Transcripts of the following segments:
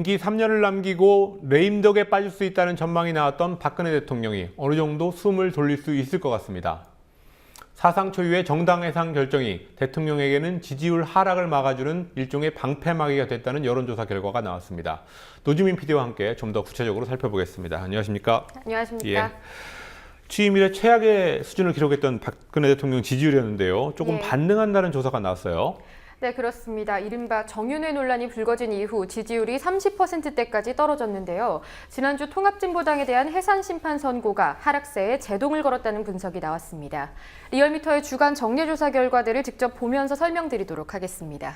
임기 3년을 남기고 레임덕에 빠질 수 있다는 전망이 나왔던 박근혜 대통령이 어느 정도 숨을 돌릴 수 있을 것 같습니다. 사상 초유의 정당 해산 결정이 대통령에게는 지지율 하락을 막아주는 일종의 방패막이가 됐다는 여론조사 결과가 나왔습니다. 노주민 PD와 함께 좀 더 구체적으로 살펴보겠습니다. 안녕하십니까? 안녕하십니까? 예. 취임 이래 최악의 수준을 기록했던 박근혜 대통령 지지율이었는데요. 조금 반등한다는 조사가 나왔어요. 네, 그렇습니다. 이른바 정윤회 논란이 불거진 이후 지지율이 30%대까지 떨어졌는데요. 지난주 통합진보당에 대한 해산 심판 선고가 하락세에 제동을 걸었다는 분석이 나왔습니다. 리얼미터의 주간 정례조사 결과들을 직접 보면서 설명드리도록 하겠습니다.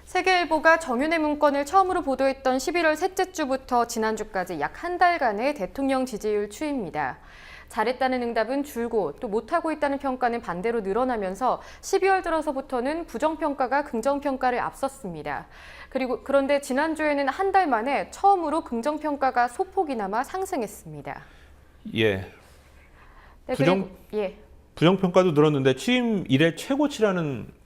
세계일보가 정윤회 문건을 처음으로 보도했던 11월 셋째 주부터 지난주까지 약 한 달간의 대통령 지지율 추이입니다. 잘했다는 응답은 줄고 또 못하고 있다는 평가는 반대로 늘어나면서 12월 들어서부터는 부정평가가 긍정평가를 앞섰습니다. 그런데 지난주에는 한 달 만에 처음으로 긍정평가가 소폭이나마 상승했습니다. 예. 네, 부정평가도 늘었는데 취임 이래 최고치라는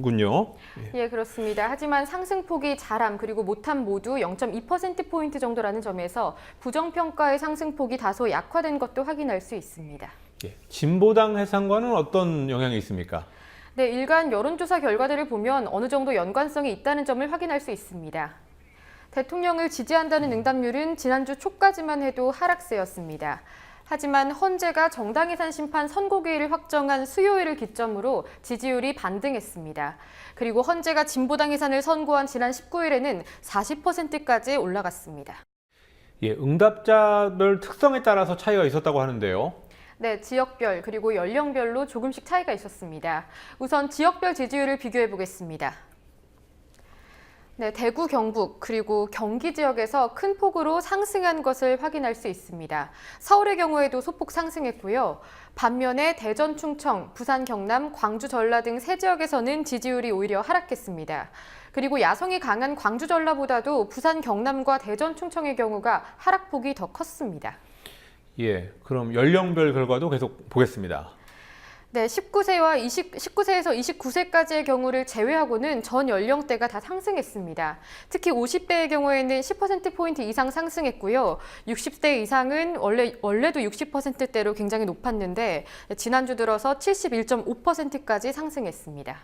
군요. 예, 그렇습니다. 하지만 상승폭이 잘함 그리고 못함 모두 0.2%포인트 정도라는 점에서 부정평가의 상승폭이 다소 약화된 것도 확인할 수 있습니다. 예, 진보당 해산과는 어떤 영향이 있습니까? 네, 일간 여론조사 결과들을 보면 어느 정도 연관성이 있다는 점을 확인할 수 있습니다. 대통령을 지지한다는 응답률은 지난주 초까지만 해도 하락세였습니다. 하지만 헌재가 정당 해산 심판 선고기일을 확정한 수요일을 기점으로 지지율이 반등했습니다. 그리고 헌재가 진보당 해산을 선고한 지난 19일에는 40%까지 올라갔습니다. 예, 응답자별 특성에 따라서 차이가 있었다고 하는데요. 네, 지역별 그리고 연령별로 조금씩 차이가 있었습니다. 우선 지역별 지지율을 비교해 보겠습니다. 네, 대구, 경북, 그리고 경기 지역에서 큰 폭으로 상승한 것을 확인할 수 있습니다. 서울의 경우에도 소폭 상승했고요. 반면에 대전, 충청, 부산, 경남, 광주, 전라 등 세 지역에서는 지지율이 오히려 하락했습니다. 그리고 야성이 강한 광주, 전라보다도 부산, 경남과 대전, 충청의 경우가 하락폭이 더 컸습니다. 예, 그럼 연령별 결과도 계속 보겠습니다. 네, 19세에서 29세까지의 경우를 제외하고는 전 연령대가 다 상승했습니다. 특히 50대의 경우에는 10%포인트 이상 상승했고요. 60대 이상은 원래도 60%대로 굉장히 높았는데 지난주 들어서 71.5%까지 상승했습니다.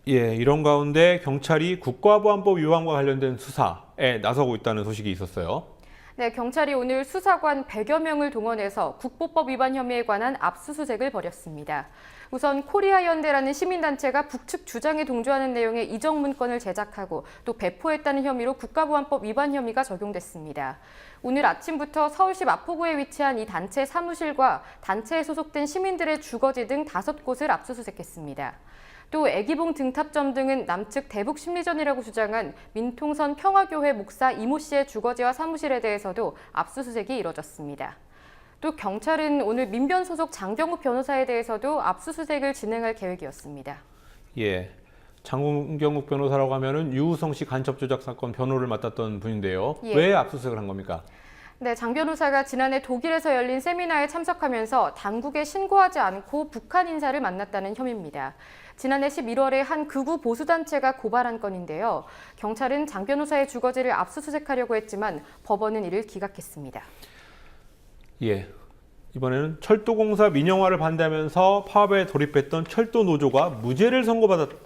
예, 이런 가운데 경찰이 국가보안법 위반과 관련된 수사에 나서고 있다는 소식이 있었어요. 네, 경찰이 오늘 수사관 100여 명을 동원해서 국보법 위반 혐의에 관한 압수수색을 벌였습니다. 우선 코리아연대라는 시민단체가 북측 주장에 동조하는 내용의 이적 문건을 제작하고 또 배포했다는 혐의로 국가보안법 위반 혐의가 적용됐습니다. 오늘 아침부터 서울시 마포구에 위치한 이 단체 사무실과 단체에 소속된 시민들의 주거지 등 5곳을 압수수색했습니다. 또 애기봉 등탑점 등은 남측 대북 심리전이라고 주장한 민통선 평화교회 목사 이모 씨의 주거지와 사무실에 대해서도 압수수색이 이뤄졌습니다. 또 경찰은 오늘 민변 소속 장경욱 변호사에 대해서도 압수수색을 진행할 계획이었습니다. 예, 장경욱 변호사라고 하면은 유우성 씨 간첩 조작 사건 변호를 맡았던 분인데요. 예. 왜 압수수색을 한 겁니까? 네, 장 변호사가 지난해 독일에서 열린 세미나에 참석하면서 당국에 신고하지 않고 북한 인사를 만났다는 혐의입니다. 지난해 11월에 한 극우 보수단체가 고발한 건인데요. 경찰은 장 변호사의 주거지를 압수수색하려고 했지만 법원은 이를 기각했습니다. 예, 이번에는 철도공사 민영화를 반대하면서 파업에 돌입했던 철도노조가 무죄를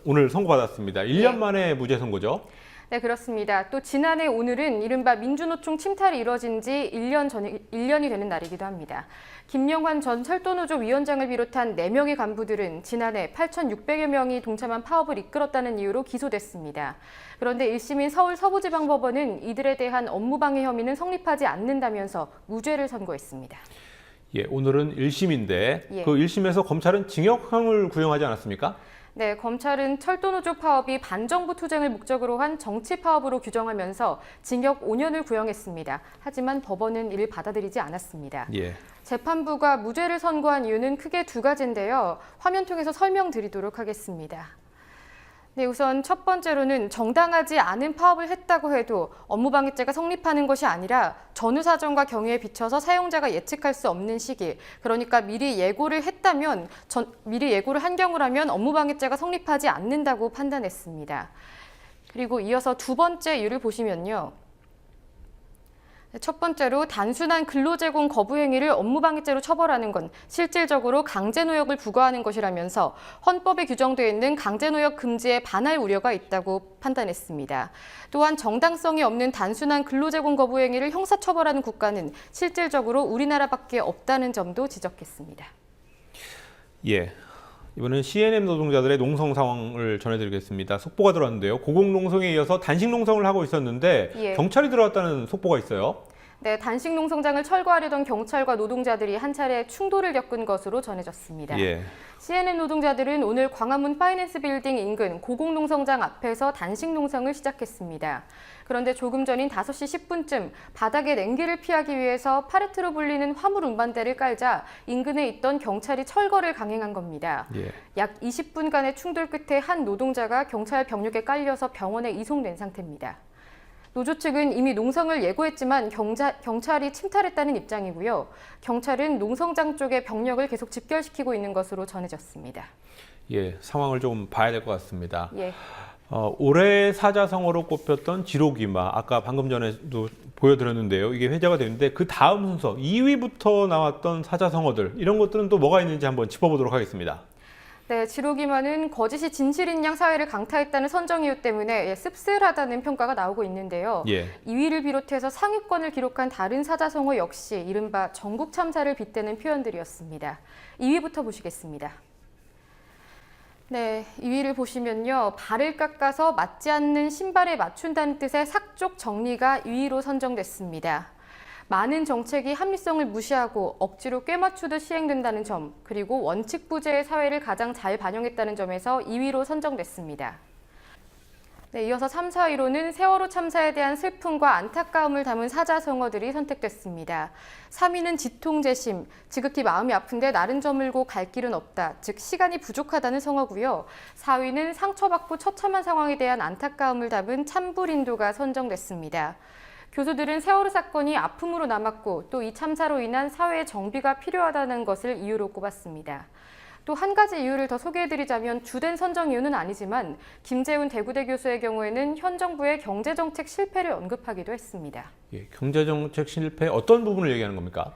오늘 선고받았습니다. 1년 만에 무죄 선고죠? 네, 그렇습니다. 또 지난해 오늘은 이른바 민주노총 침탈이 이뤄진 지 1년이 되는 날이기도 합니다. 김영환 전 철도노조 위원장을 비롯한 4명의 간부들은 지난해 8,600여 명이 동참한 파업을 이끌었다는 이유로 기소됐습니다. 그런데 1심인 서울 서부지방법원은 이들에 대한 업무방해 혐의는 성립하지 않는다면서 무죄를 선고했습니다. 예, 오늘은 1심인데 그 1심에서 검찰은 징역형을 구형하지 않았습니까? 네, 검찰은 철도노조 파업이 반정부 투쟁을 목적으로 한 정치 파업으로 규정하면서 징역 5년을 구형했습니다. 하지만 법원은 이를 받아들이지 않았습니다. 예. 재판부가 무죄를 선고한 이유는 크게 2가지인데요. 화면 통해서 설명드리도록 하겠습니다. 네, 우선 첫 번째로는 정당하지 않은 파업을 했다고 해도 업무방해죄가 성립하는 것이 아니라 전후 사정과 경위에 비춰서 사용자가 예측할 수 없는 시기, 그러니까 미리 예고를 한 경우라면 업무방해죄가 성립하지 않는다고 판단했습니다. 그리고 이어서 2번째 이유를 보시면요. 첫 번째로 단순한 근로제공 거부 행위를 업무방해죄로 처벌하는 건 실질적으로 강제노역을 부과하는 것이라면서 헌법에 규정되어 있는 강제노역 금지에 반할 우려가 있다고 판단했습니다. 또한 정당성이 없는 단순한 근로제공 거부 행위를 형사처벌하는 국가는 실질적으로 우리나라밖에 없다는 점도 지적했습니다. 예. 이번엔 C&M 노동자들의 농성 상황을 전해드리겠습니다. 속보가 들어왔는데요. 고공농성에 이어서 단식농성을 하고 있었는데 예. 경찰이 들어왔다는 속보가 있어요. 네, 단식 농성장을 철거하려던 경찰과 노동자들이 한 차례 충돌을 겪은 것으로 전해졌습니다. 예. C&M 노동자들은 오늘 광화문 파이낸스 빌딩 인근 고공농성장 앞에서 단식 농성을 시작했습니다. 그런데 조금 전인 5시 10분쯤 바닥에 냉기를 피하기 위해서 파레트로 불리는 화물 운반대를 깔자 인근에 있던 경찰이 철거를 강행한 겁니다. 예. 약 20분간의 충돌 끝에 한 노동자가 경찰 병력에 깔려서 병원에 이송된 상태입니다. 노조 측은 이미 농성을 예고했지만 경찰이 침탈했다는 입장이고요. 경찰은 농성장 쪽에 병력을 계속 집결시키고 있는 것으로 전해졌습니다. 예, 상황을 좀 봐야 될 것 같습니다. 예. 올해 사자성어로 꼽혔던 지록이마, 아까 방금 전에도 보여드렸는데요. 이게 회자가 되는데 그 다음 순서 2위부터 나왔던 사자성어들, 이런 것들은 또 뭐가 있는지 한번 짚어보도록 하겠습니다. 네, 지록이마는 거짓이 진실인 양 사회를 강타했다는 선정 이유 때문에 씁쓸하다는 평가가 나오고 있는데요. 예. 2위를 비롯해서 상위권을 기록한 다른 사자성어 역시 이른바 전국 참사를 빗대는 표현들이었습니다. 2위부터 보시겠습니다. 네, 2위를 보시면요. 발을 깎아서 맞지 않는 신발에 맞춘다는 뜻의 삭족 정리가 2위로 선정됐습니다. 많은 정책이 합리성을 무시하고 억지로 꿰맞추듯 시행된다는 점, 그리고 원칙 부재의 사회를 가장 잘 반영했다는 점에서 2위로 선정됐습니다. 네, 이어서 3, 4위로는 세월호 참사에 대한 슬픔과 안타까움을 담은 사자성어들이 선택됐습니다. 3위는 지통제심, 지극히 마음이 아픈데 날은 저물고 갈 길은 없다, 즉 시간이 부족하다는 성어고요. 4위는 상처받고 처참한 상황에 대한 안타까움을 담은 참불인도가 선정됐습니다. 교수들은 세월호 사건이 아픔으로 남았고 또 이 참사로 인한 사회의 정비가 필요하다는 것을 이유로 꼽았습니다. 또 한 가지 이유를 더 소개해드리자면 주된 선정 이유는 아니지만 김재훈 대구대 교수의 경우에는 현 정부의 경제정책 실패를 언급하기도 했습니다. 예, 경제정책 실패 어떤 부분을 얘기하는 겁니까?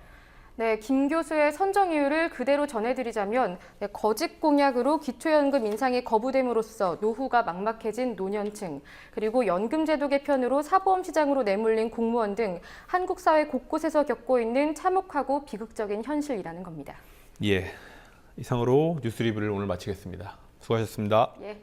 네, 김 교수의 선정 이유를 그대로 전해드리자면 거짓 공약으로 기초연금 인상이 거부됨으로써 노후가 막막해진 노년층, 그리고 연금제도 개편으로 사보험 시장으로 내몰린 공무원 등 한국 사회 곳곳에서 겪고 있는 참혹하고 비극적인 현실이라는 겁니다. 예, 이상으로 뉴스 리뷰를 오늘 마치겠습니다. 수고하셨습니다. 예.